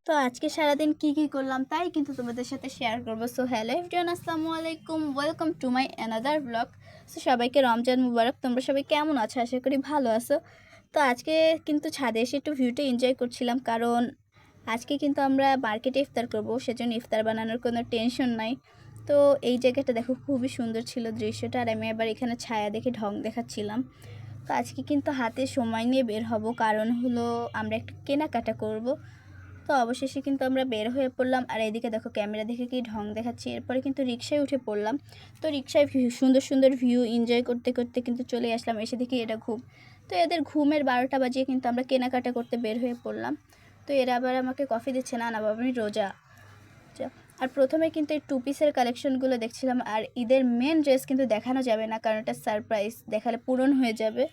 তো আজকে সারাদিন কি করলাম তাই কিন্তু তোমাদের সাথে শেয়ার করবো। সো হ্যালো এভরিওয়ান, আসসালামু আলাইকুম, welcome to my another blog. So সবাইকে রমজান মুবারক। তোমরা সবাই কেমন আছো? আশা করি ভালো আছো। তো আজকে কিন্তু ছাদে এসে একটু ভিউটা এনজয় করছিলাম, কারণ আজকে কিন্তু আমরা মার্কেটে ইফতার করবো, সেজন্য ইফতার বানানোর কোনো টেনশন নাই। তো এই জায়গাটা দেখো, খুবই সুন্দর ছিল দৃশ্যটা, আর আমি আবার এখানে ছায়া দেখে ঢং দেখাচ্ছিলাম। তো আজকে কিন্তু হাতে সময় নিয়ে বের হব, কারণ হলো আমরা একটু কেনাকাটা করব। তো অবশেষে কিন্তু আমরা বের হয়ে পড়লাম, আর এদিকে দেখো ক্যামেরা দেখে কি ঢং দেখাচ্ছি। এরপরে কিন্তু রিক্সায় উঠে পড়লাম। তো রিক্সায় সুন্দর সুন্দর ভিউ এনজয় করতে করতে কিন্তু চলে আসলাম। এসে দেখি এটা ঘুম। তো এদের ঘুমের 12টা বাজিয়ে কিন্তু আমরা কেনাকাটা করতে বের হয়ে পড়লাম। তো এরা আবার আমাকে কফি দিচ্ছে, না না বাবা আমি রোজা। আর প্রথমে কিন্তু এই টু পিসের কালেকশনগুলো দেখছিলাম, আর ঈদের মেন ড্রেস কিন্তু দেখানো যাবে না, কারণ এটা সারপ্রাইজ, দেখালে পূরণ হয়ে যাবে।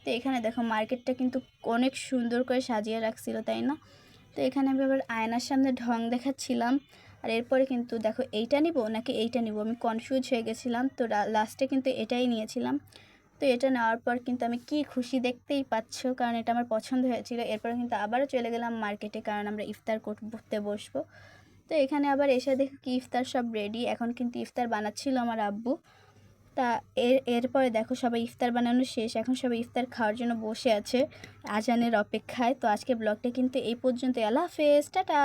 তো এখানে দেখো মার্কেটটা কিন্তু অনেক সুন্দর করে সাজিয়ে রাখছিল, তাই না? তো এখানে আমি আবার আয়নার সামনে ঢং দেখাচ্ছিলাম। আর এরপরে কিন্তু দেখো এইটা নিব নাকি এইটা নিব, আমি কনফিউজ হয়ে গেছিলাম। তো লাস্টে কিন্তু এটাই নিয়েছিলাম। তো এটা নেওয়ার পর কিন্তু আমি কি খুশি দেখতেই পাচ্ছ, কারণ এটা আমার পছন্দ হয়েছিল। এরপরে কিন্তু আবারও চলে গেলাম মার্কেটে, কারণ আমরা ইফতার করতে বসবো। তো এখানে আবার এসে দেখি কি ইফতার সব রেডি। এখন কিন্তু ইফতার বানাচ্ছিল আমার আব্বু। তা এরপরে দেখো সবাই ইফতার বানানো শেষ, এখন সবাই ইফতার খাওয়ার জন্য বসে আছে আজানের অপেক্ষায়। তো আজকে ব্লগটা কিন্তু এই পর্যন্ত। আল্লাহ হাফেজ, টাটা।